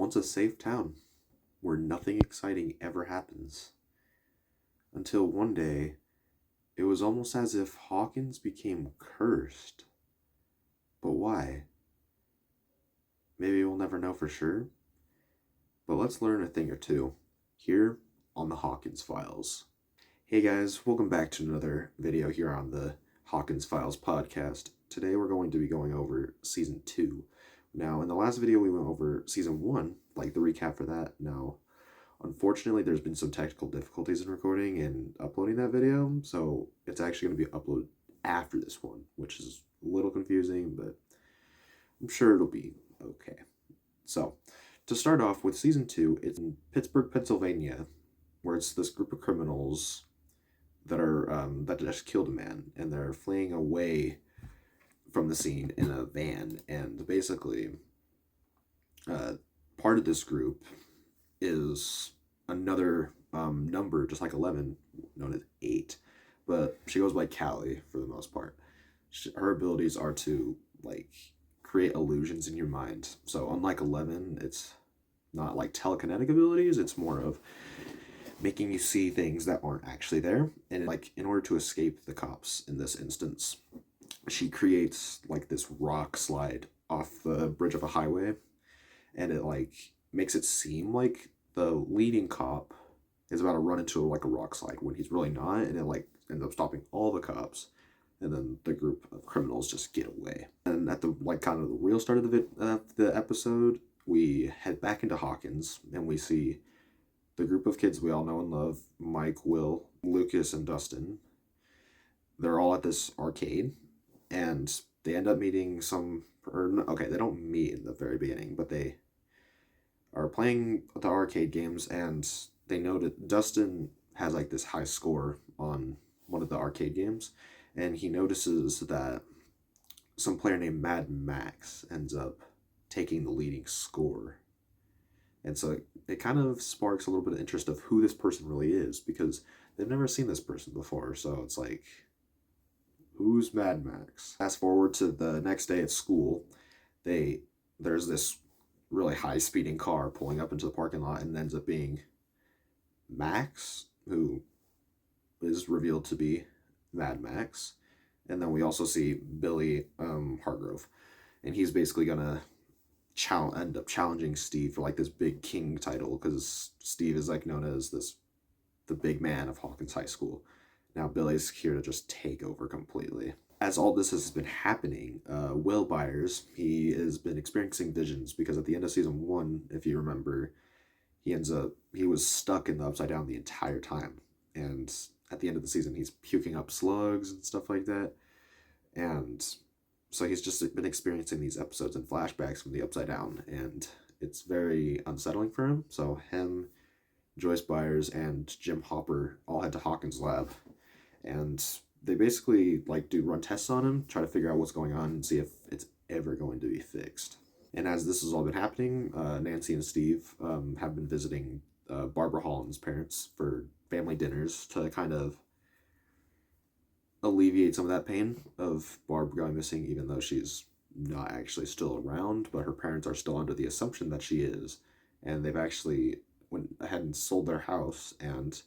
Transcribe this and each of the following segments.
once a safe town where nothing exciting ever happens. Until one day, it was almost as if Hawkins became cursed. But why? Maybe we'll never know for sure, but let's learn a thing or two here on the Hawkins Files. Hey guys, welcome back to another video here on the Hawkins Files podcast. Today we're going to be going over Season 2. Now, in the last video we went over Season 1, like the recap for that. Now, unfortunately, there's been some technical difficulties in recording and uploading that video, so it's actually going to be uploaded after this one, which is a little confusing, but I'm sure it'll be okay. So, to start off with Season 2, it's in Pittsburgh, Pennsylvania, where it's this group of criminals that are that just killed a man, and they're fleeing away from the scene in a van. And basically, part of this group is another number, just like 11, known as 8, but she goes by Callie for the most part. Her abilities are to like create illusions in your mind. So unlike 11, it's not like telekinetic abilities, it's more of making you see things that aren't actually there. And like in order to escape the cops in this instance, she creates like this rock slide off the bridge of a highway, and it like makes it seem like the leading cop is about to run into like a rock slide when he's really not, and it like ends up stopping all the cops, and then the group of criminals just get away. And at the like kind of the real start of the episode, we head back into Hawkins, and we see the group of kids we all know and love: Mike, Will, Lucas, and Dustin. They're all at this arcade, and they end up meeting they don't meet in the very beginning, but they are playing the arcade games, and they know that Dustin has like this high score on one of the arcade games, and he notices that some player named Mad Max ends up taking the leading score. And so it kind of sparks a little bit of interest of who this person really is, because they've never seen this person before. So it's like, who's Mad Max? Fast forward to the next day at school, there's this really high speeding car pulling up into the parking lot, and ends up being Max, who is revealed to be Mad Max. And then we also see Billy Hargrove, and he's basically gonna end up challenging Steve for like this big king title, because Steve is like known as the big man of Hawkins High School. Now Billy's here to just take over completely. As all this has been happening, Will Byers, he has been experiencing visions, because at the end of Season 1, if you remember, he was stuck in the Upside Down the entire time. And at the end of the season, he's puking up slugs and stuff like that. And so he's just been experiencing these episodes and flashbacks from the Upside Down, and it's very unsettling for him. So him, Joyce Byers, and Jim Hopper all head to Hawkins' lab, and they basically like run tests on him, try to figure out what's going on and see if it's ever going to be fixed. And as this has all been happening, Nancy and Steve have been visiting Barbara Holland's parents for family dinners to kind of alleviate some of that pain of Barb going missing, even though she's not actually still around, but her parents are still under the assumption that she is. And they've actually went ahead and sold their house and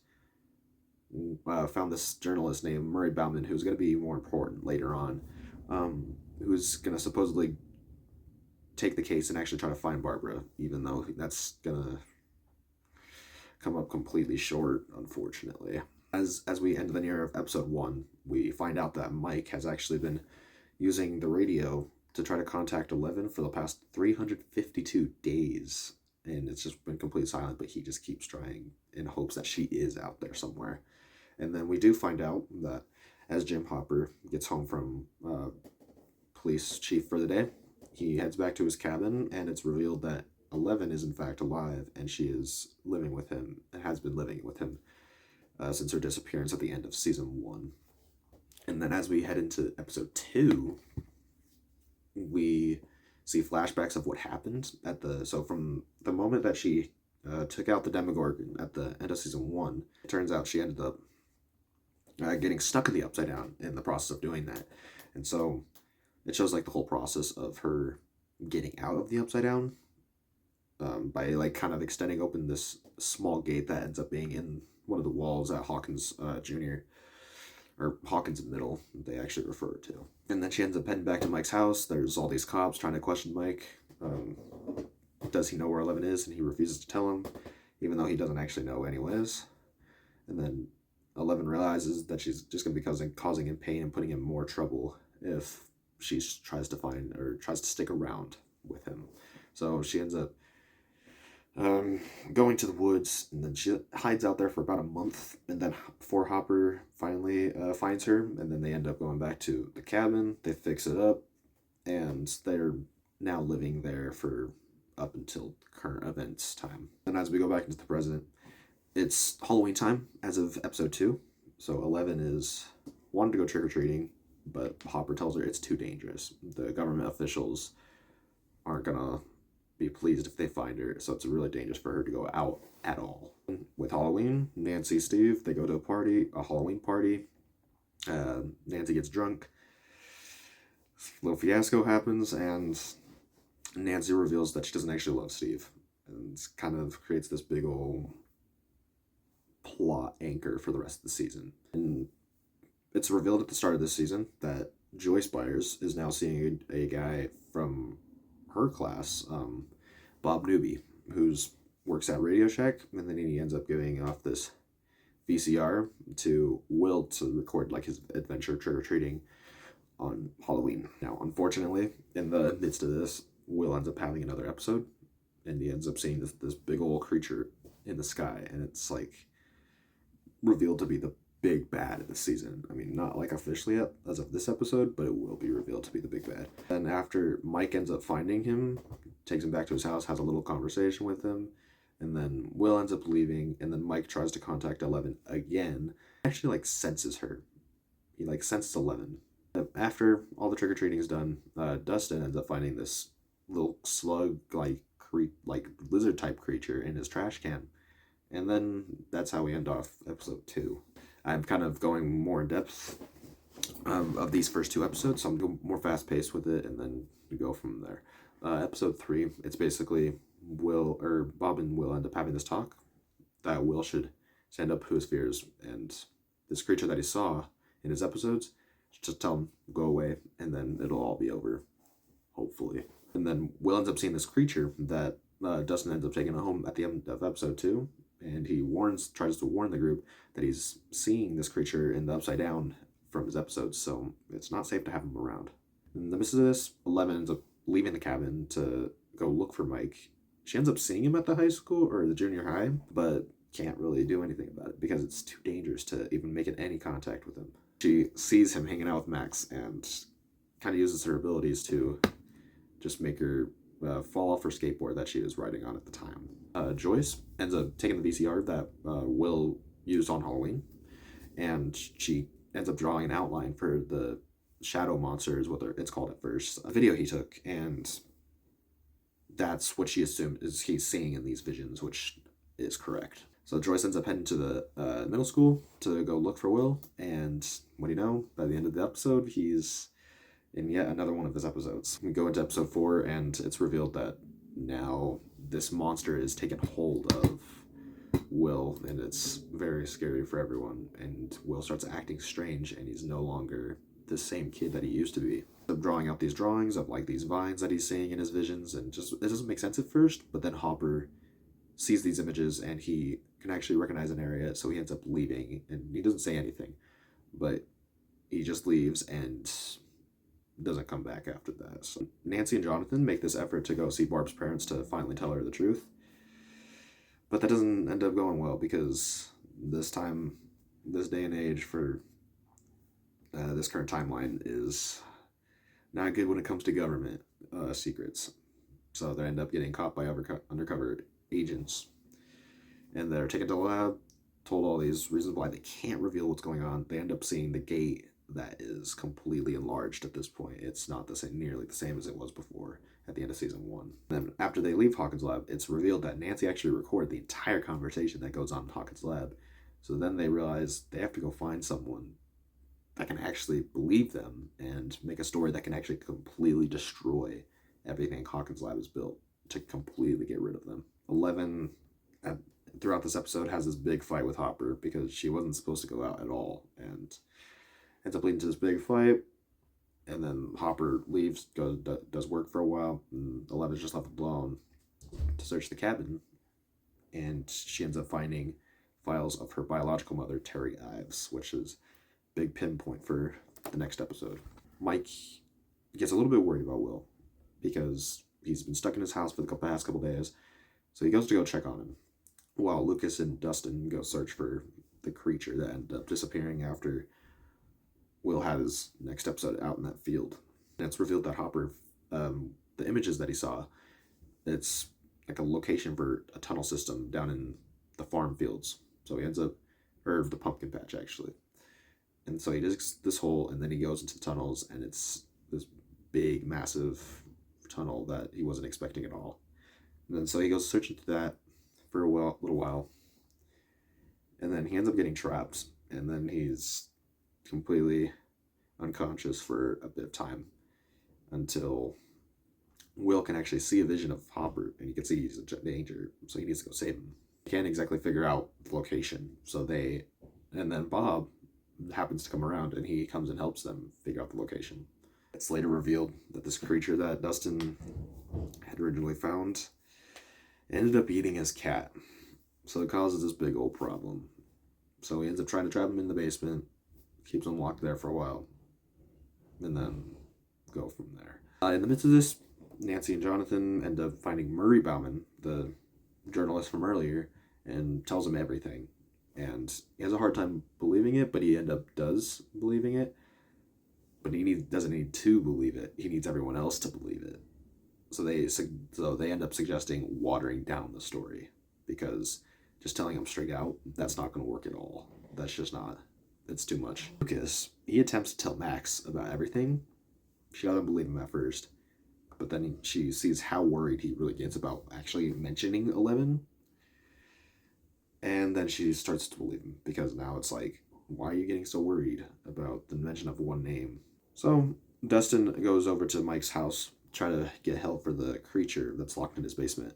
found this journalist named Murray Bauman, who's going to be more important later on, who's going to supposedly take the case and actually try to find Barbara, even though that's going to come up completely short, unfortunately. As we end the near of episode 1, we find out that Mike has actually been using the radio to try to contact 11 for the past 352 days. And it's just been completely silent, but he just keeps trying in hopes that she is out there somewhere. And then we do find out that as Jim Hopper gets home from police chief for the day, he heads back to his cabin, and it's revealed that 11 is in fact alive, and she is living with him and has been living with him since her disappearance at the end of Season 1. And then as we head into episode 2, we see flashbacks of what happened so from the moment that she took out the Demogorgon at the end of Season 1, it turns out she ended up getting stuck in the Upside Down in the process of doing that. And so it shows like the whole process of her getting out of the Upside Down by like kind of extending open this small gate that ends up being in one of the walls at Hawkins Jr. or Hawkins Middle, they actually refer to. And then she ends up heading back to Mike's house. There's all these cops trying to question Mike. Does he know where 11 is? And he refuses to tell him, even though he doesn't actually know anyways. And then 11 realizes that she's just going to be causing him pain and putting him more trouble if she tries to stick around with him. So she ends up going to the woods, and then she hides out there for about a month, and then before Hopper finally finds her, and then they end up going back to the cabin. They fix it up, and they're now living there for up until current events time. And as we go back into the present, it's Halloween time as of episode 2. So 11 is wanting to go trick-or-treating, but Hopper tells her it's too dangerous. The government officials aren't gonna be pleased if they find her, so it's really dangerous for her to go out at all. With Halloween, Nancy, Steve, they go to a Halloween party. Nancy gets drunk. A little fiasco happens, and Nancy reveals that she doesn't actually love Steve, and kind of creates this big old plot anchor for the rest of the season. And it's revealed at the start of this season that Joyce Byers is now seeing a guy from her class, Bob Newby, who's works at Radio Shack, and then he ends up giving off this VCR to Will to record like his adventure trick-or-treating on Halloween. Now, unfortunately, in the midst of this, Will ends up having another episode, and he ends up seeing this big old creature in the sky, and it's like revealed to be the big bad of the season. I mean, not like officially yet as of this episode, but it will be revealed to be the big bad. And after Mike ends up finding him, takes him back to his house, has a little conversation with him, and then Will ends up leaving, and then Mike tries to contact 11 again. Actually, like, senses her. He, like, senses 11. After all the trick-or-treating is done, Dustin ends up finding this little slug-like lizard-type creature in his trash can. And then that's how we end off episode 2. I'm kind of going more in depth of these first 2 episodes, so I'm going more fast-paced with it, and then we go from there. Episode 3, it's basically Bob and Will end up having this talk that Will should stand up to his fears, and this creature that he saw in his episodes, just tell him, go away, and then it'll all be over, hopefully. And then Will ends up seeing this creature that Dustin ends up taking home at the end of episode 2, and he tries to warn the group that he's seeing this creature in the Upside Down from his episodes, so it's not safe to have him around. In the midst of this, 11 ends up leaving the cabin to go look for Mike. She ends up seeing him at the high school or the junior high, but can't really do anything about it because it's too dangerous to even make any contact with him. She sees him hanging out with Max and kind of uses her abilities to just make her fall off her skateboard that she was riding on at the time. Joyce ends up taking the VCR that Will used on Halloween, and she ends up drawing an outline for the shadow monster is what it's called at first, a video he took, and that's what she assumed is he's seeing in these visions, which is correct. So Joyce ends up heading to the middle school to go look for Will, and what do you know, by the end of the episode, he's in yet another one of his episodes. We go into episode 4, and it's revealed that now this monster is taken hold of Will, and it's very scary for everyone, and Will starts acting strange, and he's no longer the same kid that he used to be. So drawing out these drawings of like these vines that he's seeing in his visions, and just it doesn't make sense at first, but then Hopper sees these images and he can actually recognize an area, so he ends up leaving, and he doesn't say anything, but he just leaves and doesn't come back after that. So Nancy and Jonathan make this effort to go see Barb's parents to finally tell her the truth, but that doesn't end up going well because this day and age for this current timeline is not good when it comes to government secrets. So they end up getting caught by undercover agents, and they're taken to the lab, told all these reasons why they can't reveal what's going on. They end up seeing the gate that is completely enlarged at this point. It's not nearly the same as it was before at the end of season 1. Then after they leave Hawkins' lab, it's revealed that Nancy actually recorded the entire conversation that goes on in Hawkins' lab. So then they realize they have to go find someone that can actually believe them and make a story that can actually completely destroy everything Hawkins' lab has built. to completely get rid of them. 11, at, throughout this episode, has this big fight with Hopper because she wasn't supposed to go out at all, and ends up leading to this big fight. And then Hopper leaves, does work for a while, and 11's just left alone to search the cabin, and she ends up finding files of her biological mother, Terry Ives, which is a big pinpoint for the next episode. Mike gets a little bit worried about Will because he's been stuck in his house for the past couple days, so he goes to go check on him, while Lucas and Dustin go search for the creature that ended up disappearing after Will had his next episode out in that field. And it's revealed that Hopper, the images that he saw, it's like a location for a tunnel system down in the farm fields. So he ends up, or the pumpkin patch actually. And so he digs this hole, and then he goes into the tunnels, and it's this big, massive tunnel that he wasn't expecting at all. And then so he goes searching through that for a little while, and then he ends up getting trapped, and then he's completely unconscious for a bit of time until Will can actually see a vision of Hopper, and he can see he's in danger, so he needs to go save him. He can't exactly figure out the location, and then Bob happens to come around, and he comes and helps them figure out the location. It's later revealed that this creature that Dustin had originally found ended up eating his cat, so it causes this big old problem. So he ends up trying to trap him in the basement, keeps him locked there for a while, and then go from there. In the midst of this, Nancy and Jonathan end up finding Murray Bauman, the journalist from earlier, and tells him everything. And he has a hard time believing it, but he does believing it. But he doesn't need to believe it. He needs everyone else to believe it. So they end up suggesting watering down the story, because just telling him straight out, that's not going to work at all. That's just not. It's too much. Lucas, he attempts to tell Max about everything. She doesn't believe him at first, but then she sees how worried he really gets about actually mentioning 11. And then she starts to believe him, because now it's like, why are you getting so worried about the mention of one name? So Dustin goes over to Mike's house, try to get help for the creature that's locked in his basement.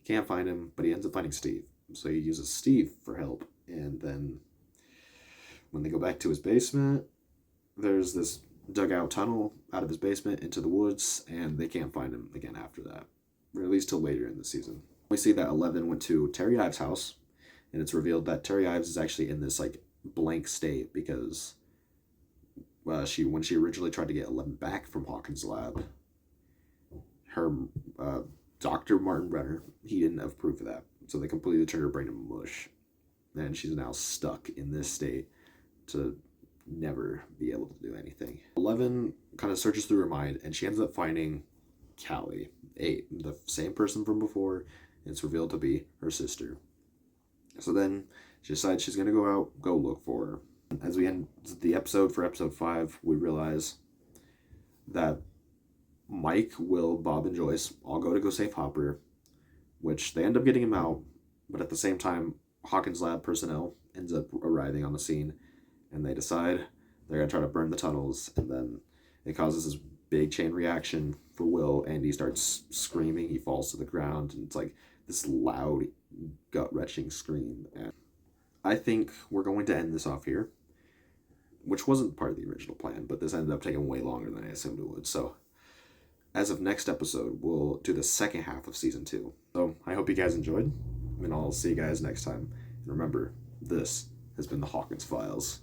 He can't find him, but he ends up finding Steve. So he uses Steve for help, and then when they go back to his basement, there's this dugout tunnel out of his basement into the woods, and they can't find him again after that, or at least till later in the season. We see that 11 went to Terry Ives' house, and it's revealed that Terry Ives is actually in this like blank state because when she originally tried to get 11 back from Hawkins' lab, her Dr. Martin Brenner, he didn't approve of that, so they completely turned her brain to mush, and she's now stuck in this state to never be able to do anything. 11 kind of searches through her mind, and she ends up finding Callie, the same person from before, and it's revealed to be her sister. So then she decides she's going to go look for her. As we end the episode for episode 5, we realize that Mike, Will, Bob, and Joyce all go save Hopper, which they end up getting him out, but at the same time, Hawkins' lab personnel ends up arriving on the scene, and they decide they're going to try to burn the tunnels, and then it causes this big chain reaction for Will, and he starts screaming, he falls to the ground, and it's like this loud, gut-wrenching scream. And I think we're going to end this off here, which wasn't part of the original plan, but this ended up taking way longer than I assumed it would. So as of next episode, we'll do the second half of season 2. So I hope you guys enjoyed, and I'll see you guys next time. And remember, this has been the Hawkins Files.